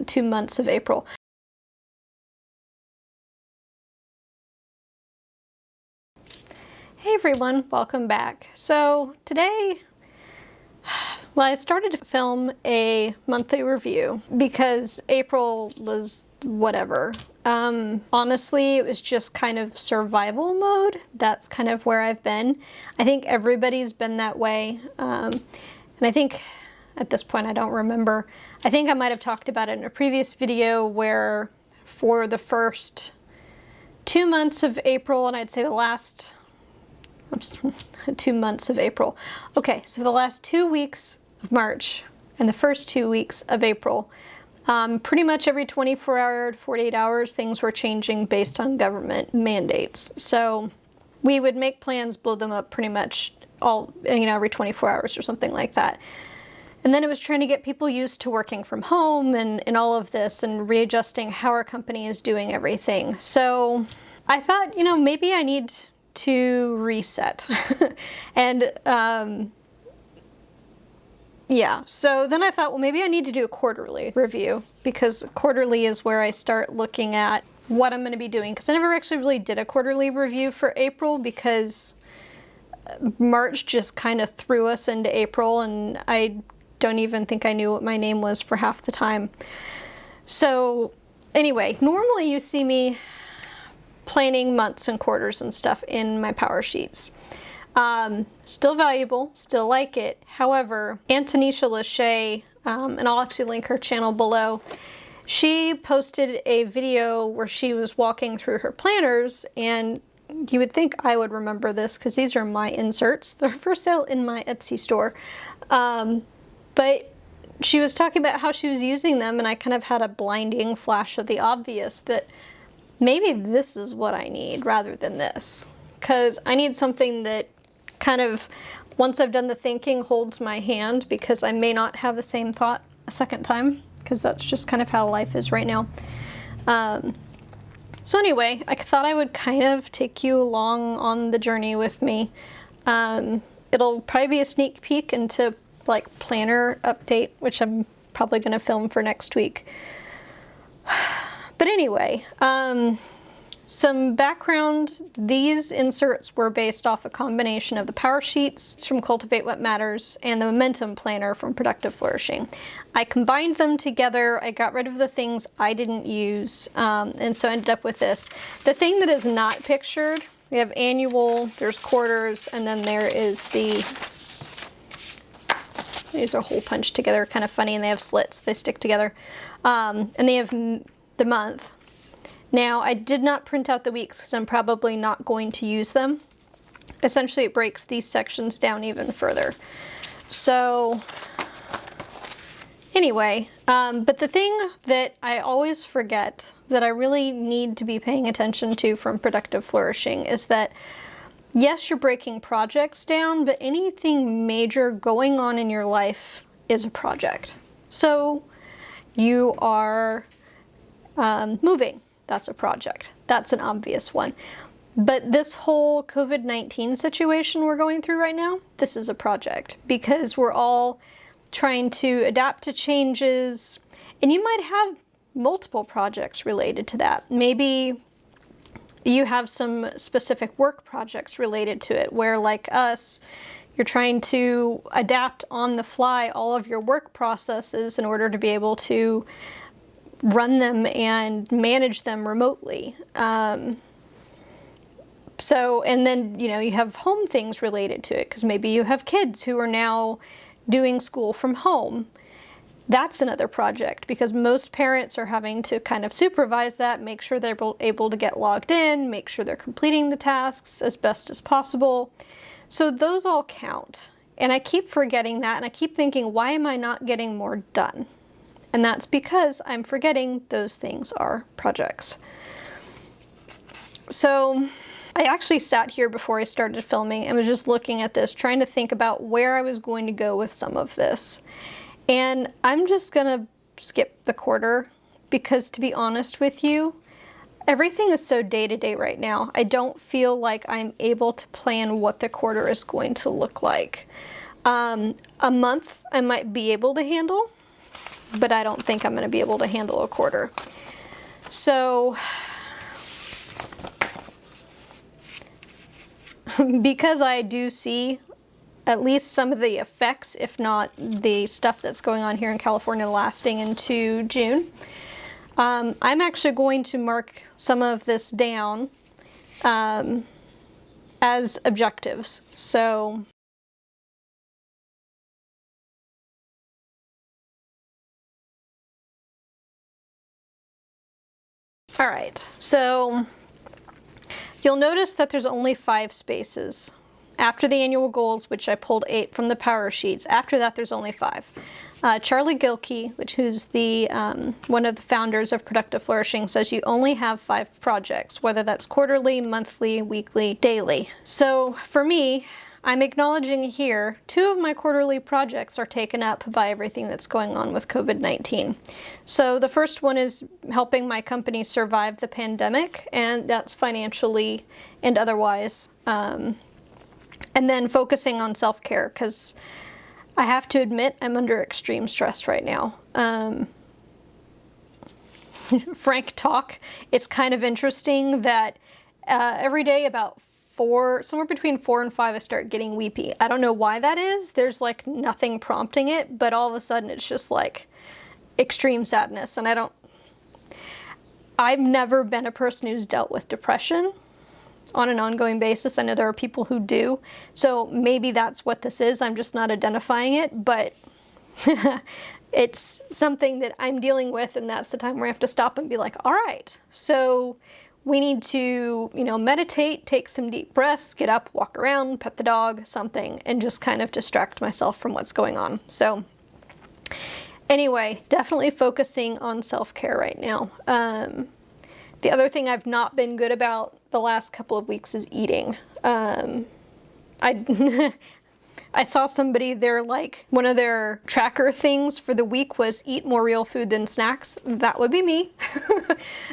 2 months of April. Hey everyone, welcome back. So today, well, I started to film a monthly review because April was whatever. Honestly, it was just kind of survival mode. That's kind of where I've been. I think everybody's been that way. And I think at this point, I don't remember. I think I might have talked about it in a previous video where for the first 2 months of April, and I'd say the last 2 months of April. Okay, so the last 2 weeks of March and the first 2 weeks of April, pretty much every 24 hours, 48 hours, things were changing based on government mandates. So we would make plans, blow them up pretty much all, every 24 hours or something like that. And then it was trying to get people used to working from home and all of this and readjusting how our company is doing everything. So I thought, maybe I need to reset. And yeah, so then I thought, well, maybe I need to do a quarterly review, because quarterly is where I start looking at what I'm going to be doing, because I never actually really did a quarterly review for April because March just kind of threw us into April, and I don't even think I knew what my name was for half the time. So anyway, normally you see me planning months and quarters and stuff in my power sheets. Still valuable, still like it. However, Tanisha Lachey, and I'll actually link her channel below, she posted a video where she was walking through her planners, and you would think I would remember this because these are my inserts. They're for sale in my Etsy store. But she was talking about how she was using them, and I kind of had a blinding flash of the obvious that maybe this is what I need rather than this. Because I need something that kind of, once I've done the thinking, holds my hand, because I may not have the same thought a second time, because that's just kind of how life is right now. So anyway, I thought I would kind of take you along on the journey with me. It'll probably be a sneak peek into like planner update, which I'm probably going to film for next week. But anyway, some background. These inserts were based off a combination of the power sheets from Cultivate What Matters and the Momentum Planner from Productive Flourishing. I combined them together. I got rid of the things I didn't use, and so I ended up with this. The thing that is not pictured, we have annual, there's quarters, and then there is these are hole punched together, kind of funny, and they have slits, they stick together. And they have the month. Now, I did not print out the weeks because I'm probably not going to use them. Essentially, it breaks these sections down even further. So anyway, but the thing that I always forget that I really need to be paying attention to from Productive Flourishing is that, yes, you're breaking projects down, but anything major going on in your life is a project. So you are moving. That's a project. That's an obvious one. But this whole COVID-19 situation we're going through right now, this is a project, because we're all trying to adapt to changes, and you might have multiple projects related to that. Maybe you have some specific work projects related to it, where, like us, you're trying to adapt on the fly all of your work processes in order to be able to run them and manage them remotely. So, and then, you have home things related to it, because maybe you have kids who are now doing school from home. That's another project, because most parents are having to kind of supervise that, make sure they're able to get logged in, make sure they're completing the tasks as best as possible. So those all count. And I keep forgetting that, and I keep thinking, why am I not getting more done? And that's because I'm forgetting those things are projects. So I actually sat here before I started filming and was just looking at this, trying to think about where I was going to go with some of this. And I'm just gonna skip the quarter, because to be honest with you, everything is so day-to-day right now. I don't feel like I'm able to plan what the quarter is going to look like. A month I might be able to handle. but I don't think I'm going to be able to handle a quarter. So because I do see at least some of the effects, if not the stuff that's going on here in California lasting into June, I'm actually going to mark some of this down as objectives. So all right, so you'll notice that there's only 5 spaces. After the annual goals, which I pulled 8 from the power sheets, after that there's only 5. Charlie Gilkey, who's the one of the founders of Productive Flourishing, says you only have 5 projects, whether that's quarterly, monthly, weekly, daily. So for me, I'm acknowledging here 2 of my quarterly projects are taken up by everything that's going on with COVID-19. So the first one is helping my company survive the pandemic, and that's financially and otherwise. And then focusing on self-care, because I have to admit I'm under extreme stress right now. Frank talk, it's kind of interesting that every day about somewhere between 4 and 5, I start getting weepy. I don't know why that is. There's like nothing prompting it, but all of a sudden it's just like extreme sadness. And I've never been a person who's dealt with depression on an ongoing basis. I know there are people who do, so maybe that's what this is. I'm just not identifying it, but it's something that I'm dealing with, and that's the time where I have to stop and be like, all right, so we need to, meditate, take some deep breaths, get up, walk around, pet the dog, something, and just kind of distract myself from what's going on. So anyway, definitely focusing on self-care right now. The other thing I've not been good about the last couple of weeks is eating. I saw somebody, one of their tracker things for the week was eat more real food than snacks. That would be me.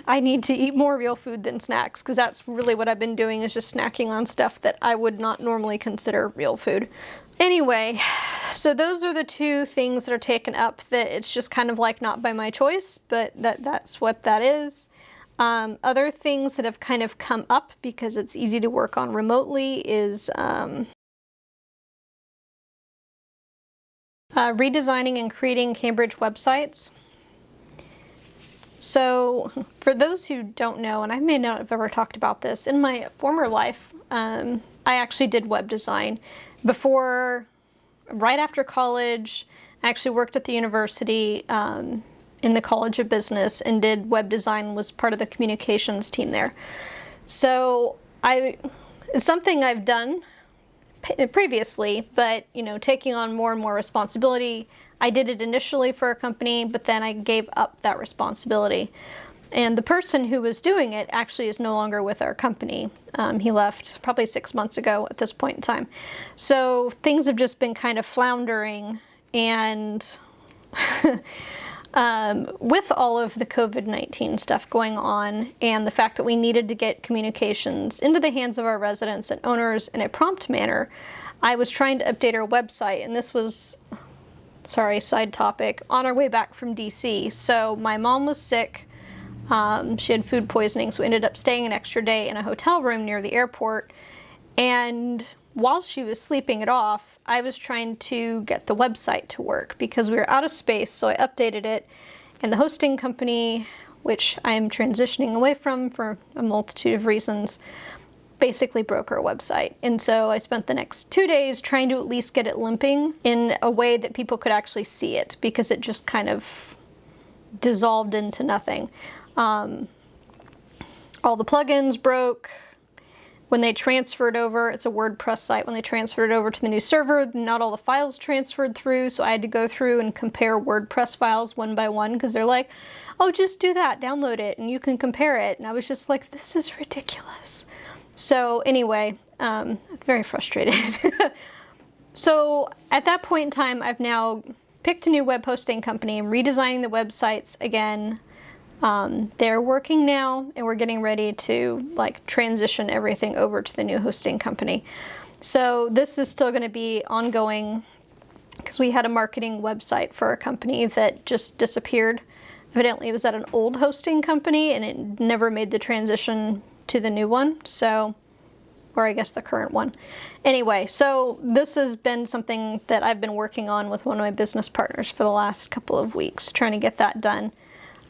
I need to eat more real food than snacks, because that's really what I've been doing, is just snacking on stuff that I would not normally consider real food. Anyway, so those are the 2 things that are taken up that it's just kind of like not by my choice, but that's what that is. Other things that have kind of come up because it's easy to work on remotely is redesigning and creating Cambridge websites. So for those who don't know, and I may not have ever talked about this, in my former life, I actually did web design. Right after college, I actually worked at the university in the College of Business and did web design, was part of the communications team there. So it's something I've done previously, but taking on more and more responsibility. I did it initially for a company, but then I gave up that responsibility. And the person who was doing it actually is no longer with our company. He left probably 6 months ago at this point in time. So things have just been kind of floundering, and with all of the COVID-19 stuff going on and the fact that we needed to get communications into the hands of our residents and owners in a prompt manner, I was trying to update our website, and this was, sorry, side topic, on our way back from DC. So my mom was sick. She had food poisoning, so we ended up staying an extra day in a hotel room near the airport. And while she was sleeping it off, I was trying to get the website to work because we were out of space, so I updated it. And the hosting company, which I am transitioning away from for a multitude of reasons, basically broke our website. And so I spent the next 2 days trying to at least get it limping in a way that people could actually see it, because it just kind of dissolved into nothing. All the plugins broke. When they transferred over, it's a WordPress site, when they transferred it over to the new server, not all the files transferred through, so I had to go through and compare WordPress files one by one, because they're like, oh, just do that, download it, and you can compare it. And I was just like, this is ridiculous. So anyway, very frustrated. So at that point in time, I've now picked a new web hosting company. I'm redesigning the websites again. They're working now, and we're getting ready to transition everything over to the new hosting company. So this is still going to be ongoing because we had a marketing website for a company that just disappeared. Evidently, it was at an old hosting company and it never made the transition to the new one. So, or I guess the current one. Anyway, so this has been something that I've been working on with one of my business partners for the last couple of weeks, trying to get that done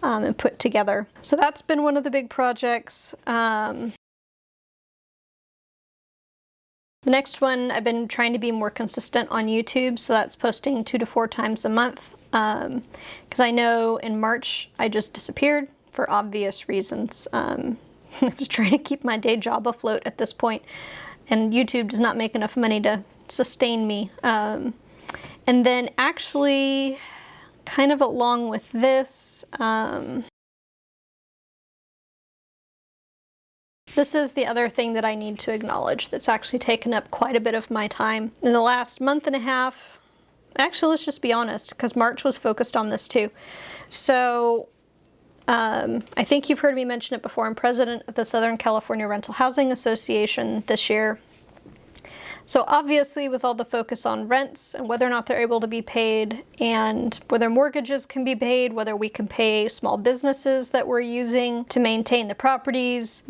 and put together. So that's been one of the big projects. The next one, I've been trying to be more consistent on YouTube, so that's posting 2 to 4 times a month. Because I know in March I just disappeared for obvious reasons. I was trying to keep my day job afloat at this point, and YouTube does not make enough money to sustain me. And then actually, kind of along with this, this is the other thing that I need to acknowledge that's actually taken up quite a bit of my time. In the last month and a half, actually let's just be honest, because March was focused on this too. So I think you've heard me mention it before. I'm president of the Southern California Rental Housing Association this year. So obviously with all the focus on rents and whether or not they're able to be paid and whether mortgages can be paid, whether we can pay small businesses that we're using to maintain the properties,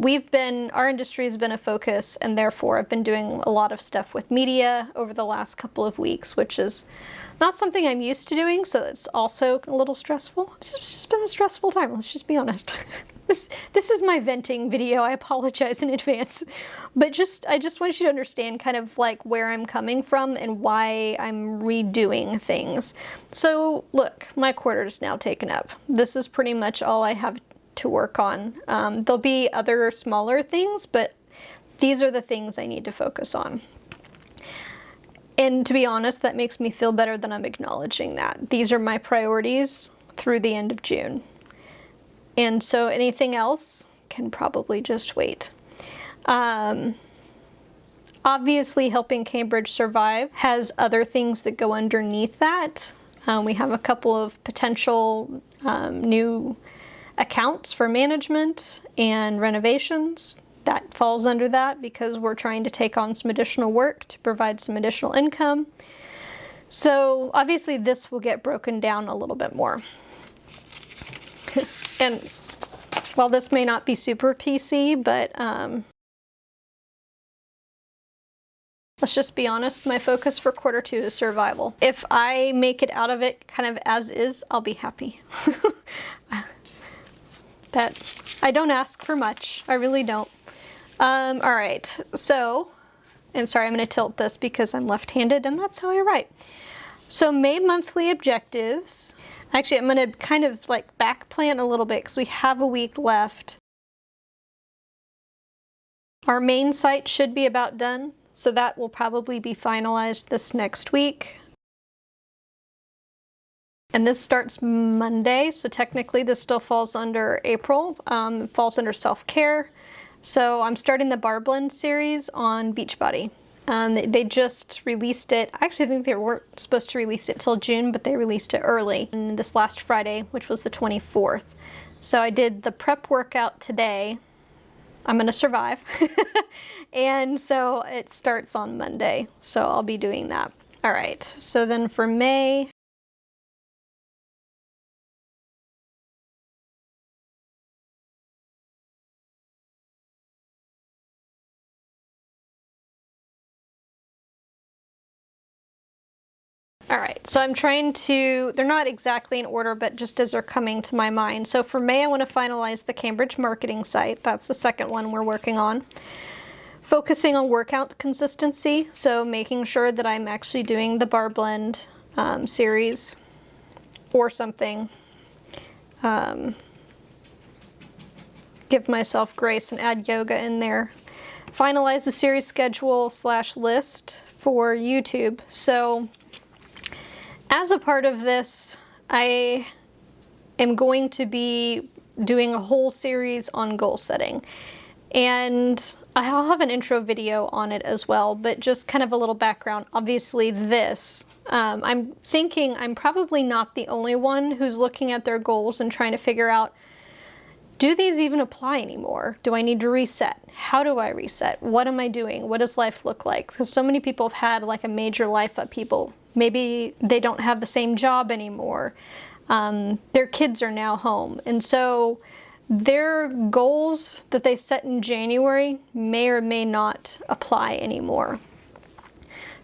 our industry has been a focus, and therefore I've been doing a lot of stuff with media over the last couple of weeks, which is not something I'm used to doing, so it's also a little stressful. It's just been a stressful time, let's just be honest. This is my venting video, I apologize in advance. But I just want you to understand kind of like where I'm coming from and why I'm redoing things. So look, my quarter is now taken up. This is pretty much all I have to work on. There'll be other smaller things, but these are the things I need to focus on. And to be honest, that makes me feel better that I'm acknowledging that. These are my priorities through the end of June. And so anything else can probably just wait. Obviously, helping Cambridge survive has other things that go underneath that. We have a couple of potential new accounts for management and renovations. That falls under that because we're trying to take on some additional work to provide some additional income. So obviously this will get broken down a little bit more. And while this may not be super PC, but let's just be honest, my focus for quarter 2 is survival. If I make it out of it kind of as is, I'll be happy. That I don't ask for much, I really don't. All right, so, and sorry, I'm going to tilt this because I'm left-handed and that's how I write. So May monthly objectives. Actually, I'm going to kind of like back plan a little bit because we have a week left. Our main site should be about done, so that will probably be finalized this next week. And this starts Monday, so technically this still falls under April. It falls under self-care. So I'm starting the Bar Blend series on Beachbody. They just released it. I actually think they weren't supposed to release it till June, but they released it early this last Friday, which was the 24th. So I did the prep workout today. I'm gonna survive. And so it starts on Monday. So I'll be doing that. All right, so then for May, all right, so I'm trying to, they're not exactly in order, but just as they're coming to my mind. So for May, I want to finalize the Cambridge marketing site. That's the second one we're working on. Focusing on workout consistency, so making sure that I'm actually doing the Bar Blend series or something. Give myself grace and add yoga in there. Finalize the series schedule / list for YouTube. So as a part of this, I am going to be doing a whole series on goal setting. And I'll have an intro video on it as well, but just kind of a little background. Obviously this, I'm thinking I'm probably not the only one who's looking at their goals and trying to figure out, do these even apply anymore? Do I need to reset? How do I reset? What am I doing? What does life look like? Because so many people have had like a major life upheaval. Maybe they don't have the same job anymore. Their kids are now home. And so their goals that they set in January may or may not apply anymore.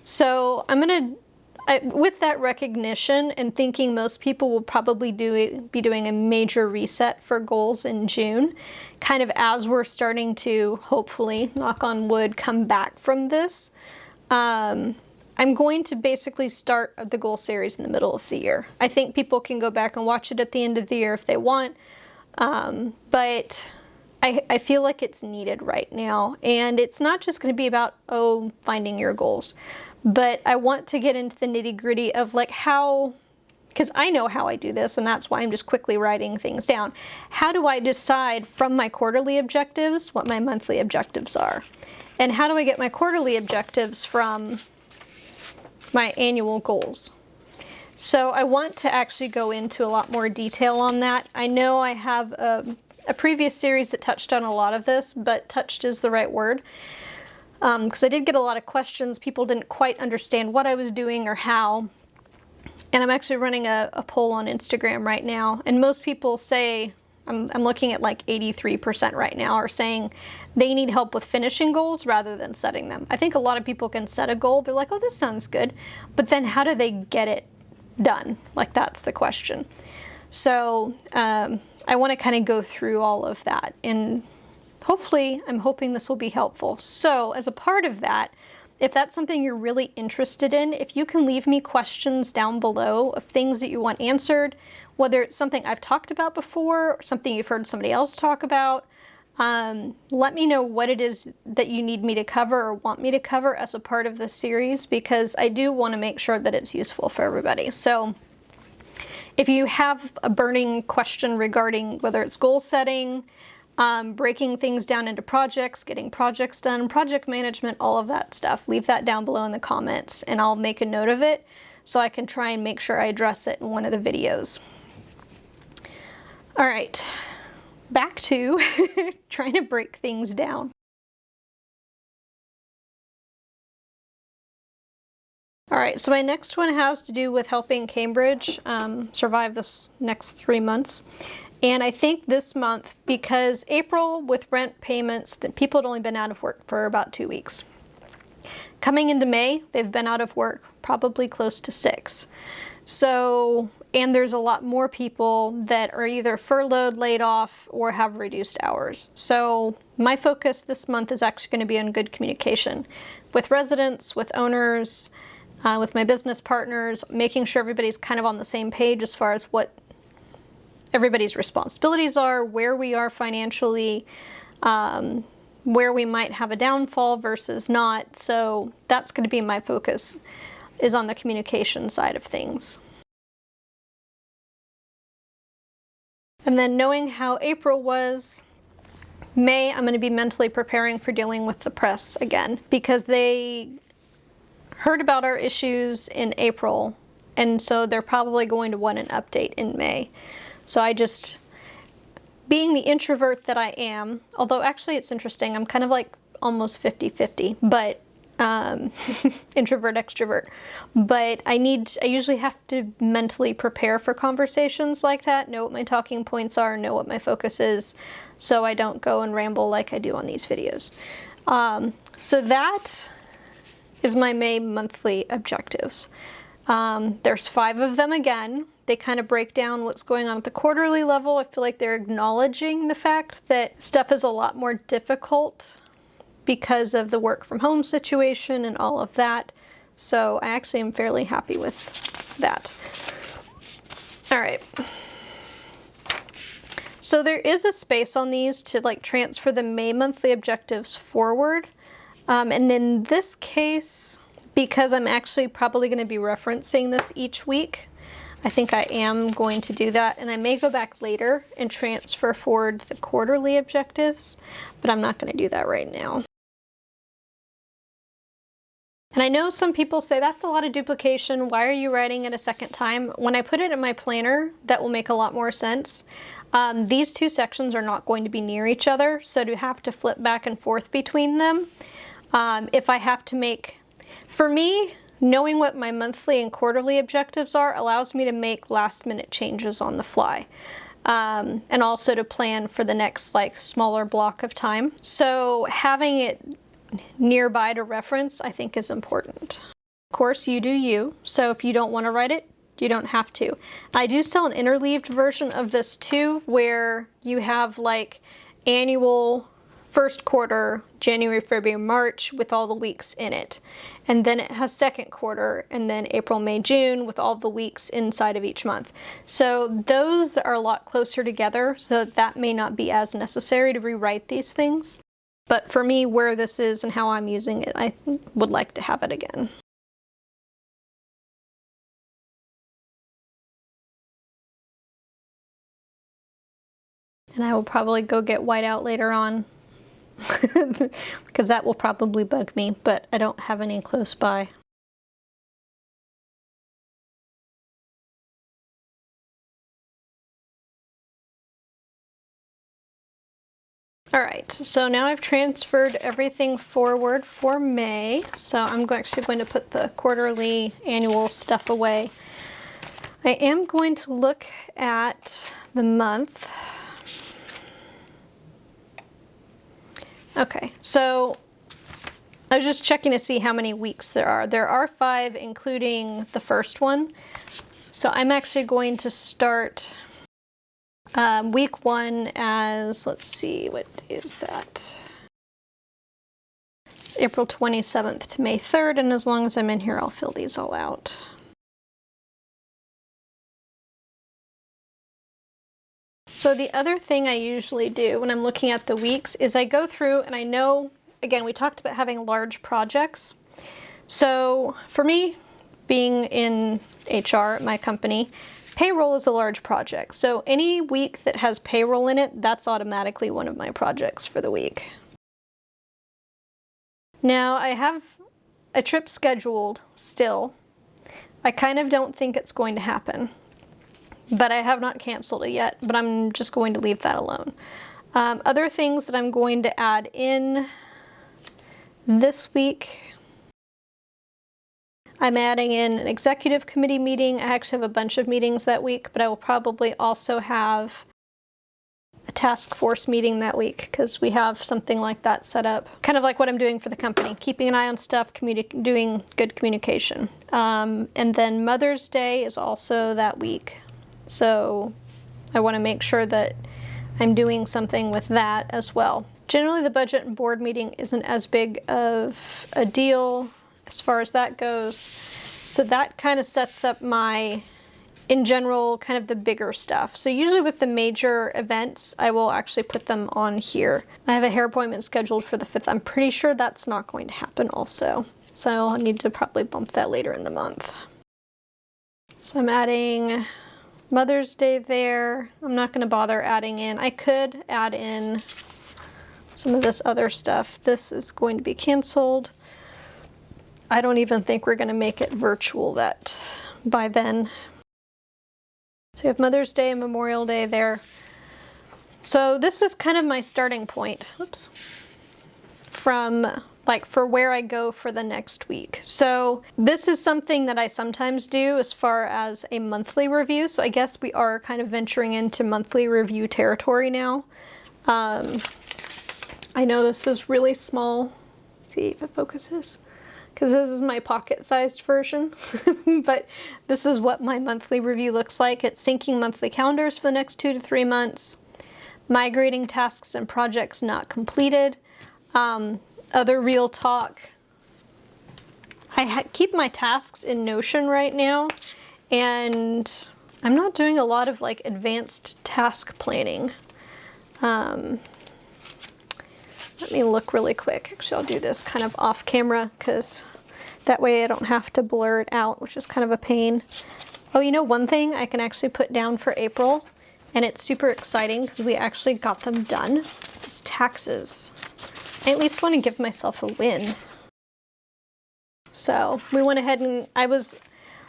So I'm going to, with that recognition and thinking most people will probably be doing a major reset for goals in June, kind of as we're starting to, hopefully, knock on wood, come back from this, I'm going to basically start the goal series in the middle of the year. I think people can go back and watch it at the end of the year if they want, but I feel like it's needed right now. And it's not just going to be about, oh, finding your goals, but I want to get into the nitty-gritty of like how, because I know how I do this, and that's why I'm just quickly writing things down. How do I decide from my quarterly objectives what my monthly objectives are? And how do I get my quarterly objectives from my annual goals? So I want to actually go into a lot more detail on that. I know I have a previous series that touched on a lot of this, but touched is the right word. Because I did get a lot of questions. People didn't quite understand what I was doing or how. And I'm actually running a poll on Instagram right now. And most people say, I'm looking at like 83% right now, are saying they need help with finishing goals rather than setting them. I think a lot of people can set a goal. They're like, oh, this sounds good. But then how do they get it done? Like, that's the question. So I want to kind of go through all of that. And hopefully, I'm hoping this will be helpful. So as a part of that, if that's something you're really interested in, if you can leave me questions down below of things that you want answered, whether it's something I've talked about before or something you've heard somebody else talk about, let me know what it is that you need me to cover or want me to cover as a part of this series, because I do want to make sure that it's useful for everybody. So if you have a burning question regarding whether it's goal setting, breaking things down into projects, getting projects done, project management, all of that stuff, leave that down below in the comments and I'll make a note of it so I can try and make sure I address it in one of the videos. All right, back to trying to break things down. All right, so my next one has to do with helping Cambridge survive this next 3 months. And I think this month, because April with rent payments, that people had only been out of work for about 2 weeks. Coming into May, they've been out of work probably close to 6. So, and there's a lot more people that are either furloughed, laid off, or have reduced hours. So my focus this month is actually going to be on good communication with residents, with owners, with my business partners, making sure everybody's kind of on the same page as far as what everybody's responsibilities are, where we are financially, where we might have a downfall versus not. So that's going to be my focus, is on the communication side of things. And then knowing how April was, May, I'm going to be mentally preparing for dealing with the press again, because they heard about our issues in April, and so they're probably going to want an update in May. So I just, being the introvert that I am, although actually it's interesting, I'm kind of like almost 50-50, but introvert, extrovert. But I usually have to mentally prepare for conversations like that, know what my talking points are, know what my focus is, so I don't go and ramble like I do on these videos. So that is my May monthly objectives. There's 5 of them again. They kind of break down what's going on at the quarterly level. I feel like they're acknowledging the fact that stuff is a lot more difficult because of the work from home situation and all of that. So I actually am fairly happy with that. All right. So there is a space on these to like transfer the May monthly objectives forward. And in this case, because I'm actually probably going to be referencing this each week, I think I am going to do that, and I may go back later and transfer forward the quarterly objectives, but I'm not going to do that right now. And I know some people say that's a lot of duplication. Why are you writing it a second time? When I put it in my planner, that will make a lot more sense. These two sections are not going to be near each other, so to have to flip back and forth between them, if I have to make, for me, knowing what my monthly and quarterly objectives are allows me to make last minute changes on the fly. And also to plan for the next like smaller block of time. So having it nearby to reference, I think, is important. Of course, you do you, so if you don't want to write it, you don't have to. I do sell an interleaved version of this too, where you have like annual first quarter, January, February, March, with all the weeks in it. And then it has second quarter, and then April, May, June, with all the weeks inside of each month. So those are a lot closer together, so that may not be as necessary to rewrite these things. But for me, where this is and how I'm using it, I would like to have it again. And I will probably go get whiteout later on, because that will probably bug me, but I don't have any close by. All right, so now I've transferred everything forward for May. So I'm actually going to put the quarterly annual stuff away. I am going to look at the month. Okay, so I was just checking to see how many weeks there are. There are 5, including the first one. So I'm actually going to start week 1 as, let's see, what is that? It's April 27th to May 3rd, and as long as I'm in here, I'll fill these all out. So the other thing I usually do when I'm looking at the weeks is I go through, and I know, again, we talked about having large projects. So for me, being in HR at my company, payroll is a large project. So any week that has payroll in it, that's automatically one of my projects for the week. Now I have a trip scheduled still. I kind of don't think it's going to happen, but I have not canceled it yet, but I'm just going to leave that alone. Other things that I'm going to add in this week, I'm adding in an executive committee meeting. I actually have a bunch of meetings that week, but I will probably also have a task force meeting that week because we have something like that set up. Kind of like what I'm doing for the company, keeping an eye on stuff, doing good communication. And then Mother's Day is also that week. So I want to make sure that I'm doing something with that as well. Generally, the budget and board meeting isn't as big of a deal as far as that goes. So that kind of sets up my, in general, kind of the bigger stuff. So usually with the major events, I will actually put them on here. I have a hair appointment scheduled for the 5th. I'm pretty sure that's not going to happen also. So I'll need to probably bump that later in the month. So I'm adding Mother's Day there. I'm not going to bother adding in. I could add in some of this other stuff. This is going to be canceled. I don't even think we're going to make it virtual that by then. So you have Mother's Day and Memorial Day there. So this is kind of my starting point. Oops. From like for where I go for the next week. So this is something that I sometimes do as far as a monthly review. So I guess we are kind of venturing into monthly review territory now. I know this is really small. Let's see if it focuses. Because this is my pocket-sized version, but this is what my monthly review looks like. It's syncing monthly calendars for the next 2 to 3 months, migrating tasks and projects not completed, other real talk. I keep my tasks in Notion right now, and I'm not doing a lot of like advanced task planning. Let me look really quick. Actually, I'll do this kind of off camera because that way I don't have to blur it out, which is kind of a pain. Oh, you know, one thing I can actually put down for April, and it's super exciting because we actually got them done, is taxes. I at least want to give myself a win. So we went ahead and I was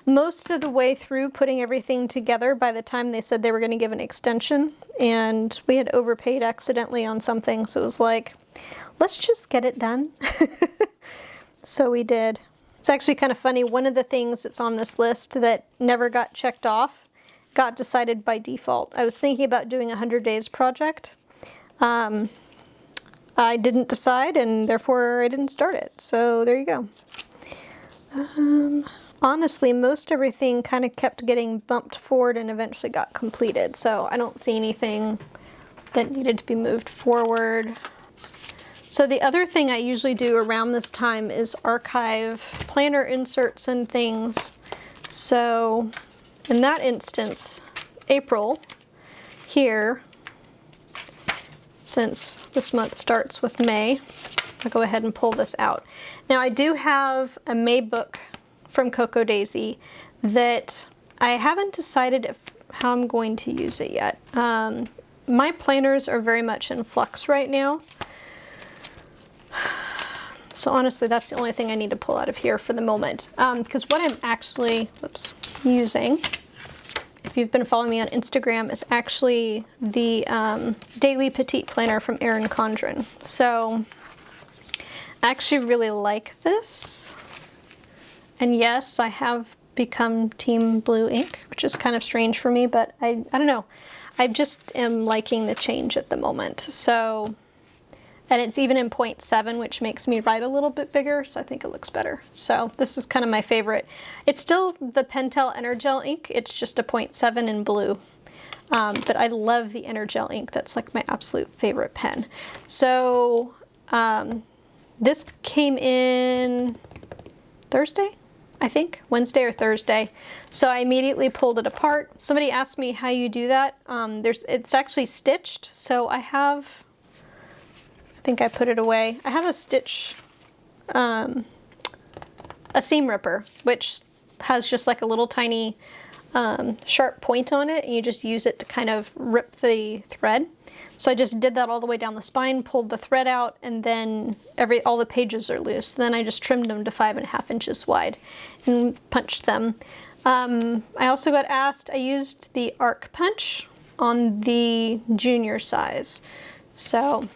most of the way through putting everything together by the time they said they were going to give an extension, and we had overpaid accidentally on something, so it was like, let's just get it done. So we did. It's actually kind of funny, one of the things that's on this list that never got checked off got decided by default. I was thinking about doing a 100 days project. I didn't decide, and therefore I didn't start it. So there you go. Honestly, most everything kind of kept getting bumped forward and eventually got completed. So I don't see anything that needed to be moved forward. So the other thing I usually do around this time is archive planner inserts and things. So in that instance, April here, since this month starts with May, I'll go ahead and pull this out. Now I do have a May book from Cocoa Daisy that I haven't decided how I'm going to use it yet. My planners are very much in flux right now. So honestly, that's the only thing I need to pull out of here for the moment. Because what I'm actually using, if you've been following me on Instagram, is actually the Daily Petite Planner from Erin Condren. So I actually really like this. And yes, I have become Team Blue ink, which is kind of strange for me, but I don't know. I just am liking the change at the moment. So, and it's even in 0.7, which makes me write a little bit bigger, so I think it looks better. So this is kind of my favorite. It's still the Pentel Energel ink, it's just a 0.7 in blue. But I love the Energel ink, that's like my absolute favorite pen. So this came in Thursday? I think, Wednesday or Thursday. So I immediately pulled it apart. Somebody asked me how you do that. It's actually stitched, so I think I put it away. I have a stitch, a seam ripper, which has just like a little tiny sharp point on it, and you just use it to kind of rip the thread. So I just did that all the way down the spine, pulled the thread out, and then all the pages are loose. Then I just trimmed them to 5.5 inches wide and punched them. I also got asked, I used the arc punch on the junior size. So,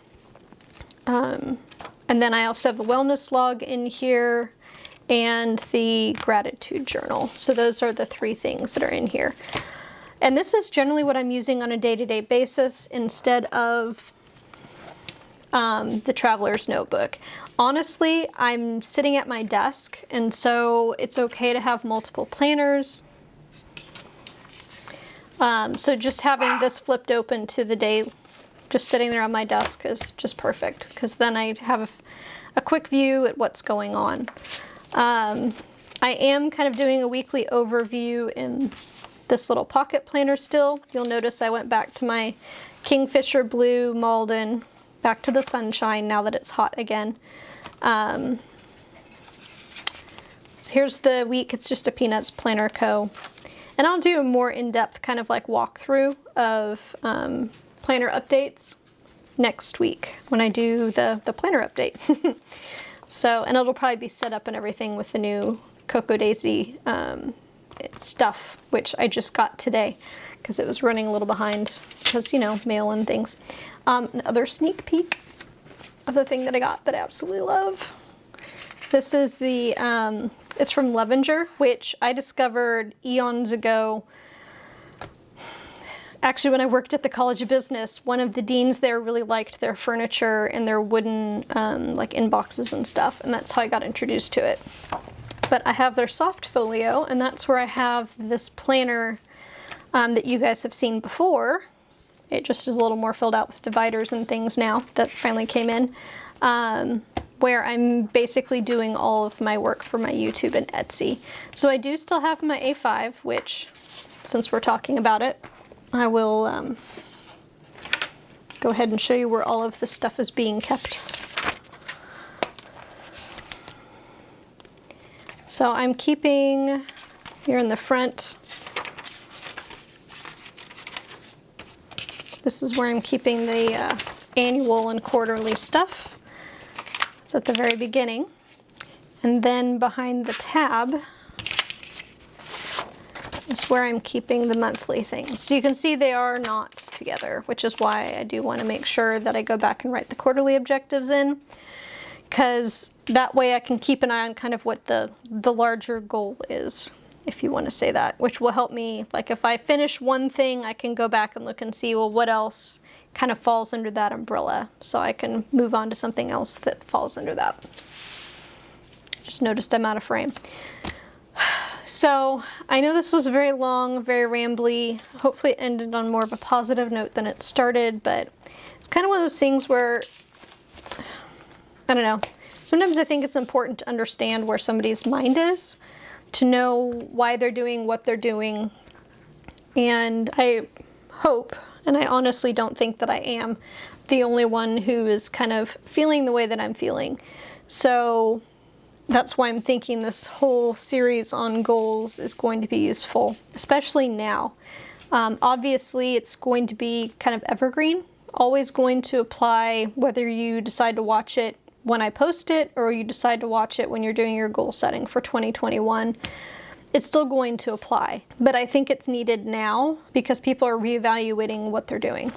and then I also have a wellness log in here and the gratitude journal. So those are the 3 things that are in here. And this is generally what I'm using on a day-to-day basis instead of the traveler's notebook. Honestly, I'm sitting at my desk, and so it's okay to have multiple planners. So just having this flipped open to the day, just sitting there on my desk is just perfect, because then I have a quick view at what's going on. I am kind of doing a weekly overview in this little pocket planner still. You'll notice I went back to my Kingfisher Blue Malden, back to the sunshine now that it's hot again. So here's the week. It's just a Peanuts Planner Co. And I'll do a more in-depth kind of like walkthrough of planner updates next week when I do the planner update. So, and it'll probably be set up and everything with the new Cocoa Daisy stuff, which I just got today because it was running a little behind because, you know, mail and things. Another sneak peek of the thing that I got that I absolutely love. This is the, it's from Levenger, which I discovered eons ago. Actually, when I worked at the College of Business, one of the deans there really liked their furniture and their wooden like inboxes and stuff, and that's how I got introduced to it. But I have their soft folio, and that's where I have this planner that you guys have seen before. It just is a little more filled out with dividers and things now that finally came in, where I'm basically doing all of my work for my YouTube and Etsy. So I do still have my A5, which, since we're talking about it, I will go ahead and show you where all of this stuff is being kept. So I'm keeping here in the front, this is where I'm keeping the annual and quarterly stuff. It's at the very beginning. And then behind the tab is where I'm keeping the monthly things. So you can see they are not together, which is why I do want to make sure that I go back and write the quarterly objectives in, because that way I can keep an eye on kind of what the larger goal is, if you want to say that, which will help me. Like if I finish one thing, I can go back and look and see, well, what else kind of falls under that umbrella, so I can move on to something else that falls under that. Just noticed I'm out of frame. So I know this was very long, very rambly. Hopefully it ended on more of a positive note than it started, but it's kind of one of those things where, I don't know, sometimes I think it's important to understand where somebody's mind is, to know why they're doing what they're doing. And I hope, and I honestly don't think that I am the only one who is kind of feeling the way that I'm feeling. So that's why I'm thinking this whole series on goals is going to be useful, especially now. Obviously, it's going to be kind of evergreen, always going to apply whether you decide to watch it when I post it or you decide to watch it when you're doing your goal setting for 2021. It's still going to apply, but I think it's needed now because people are reevaluating what they're doing.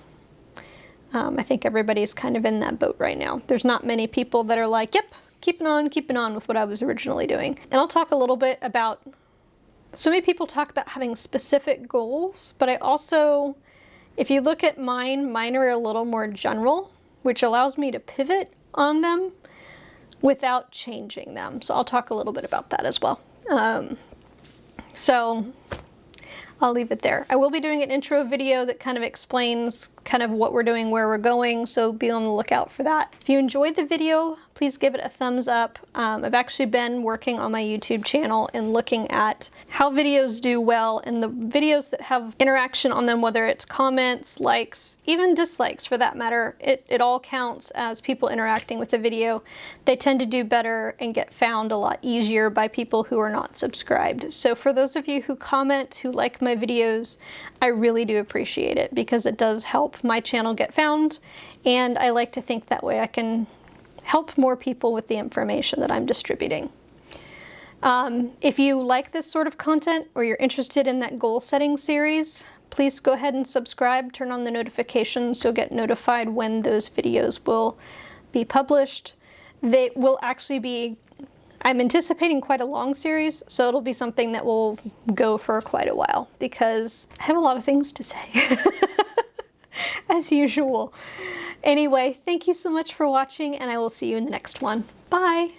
I think everybody's kind of in that boat right now. There's not many people that are like, yep, keeping on with what I was originally doing. And I'll talk a little bit about, so many people talk about having specific goals, but I also, if you look at mine are a little more general, which allows me to pivot on them without changing them. So I'll talk a little bit about that as well. So I'll leave it there. I will be doing an intro video that kind of explains kind of what we're doing, where we're going, so be on the lookout for that. If you enjoyed the video, please give it a thumbs up. I've actually been working on my YouTube channel and looking at how videos do well, and the videos that have interaction on them, whether it's comments, likes, even dislikes for that matter, it all counts as people interacting with the video. They tend to do better and get found a lot easier by people who are not subscribed. So for those of you who comment, who like my videos, I really do appreciate it because it does help my channel get found, and I like to think that way I can help more people with the information that I'm distributing. If you like this sort of content or you're interested in that goal setting series, please go ahead and subscribe, turn on the notifications, so you'll get notified when those videos will be published. They will actually be, I'm anticipating quite a long series, so it'll be something that will go for quite a while because I have a lot of things to say, as usual. Anyway, thank you so much for watching, and I will see you in the next one. Bye!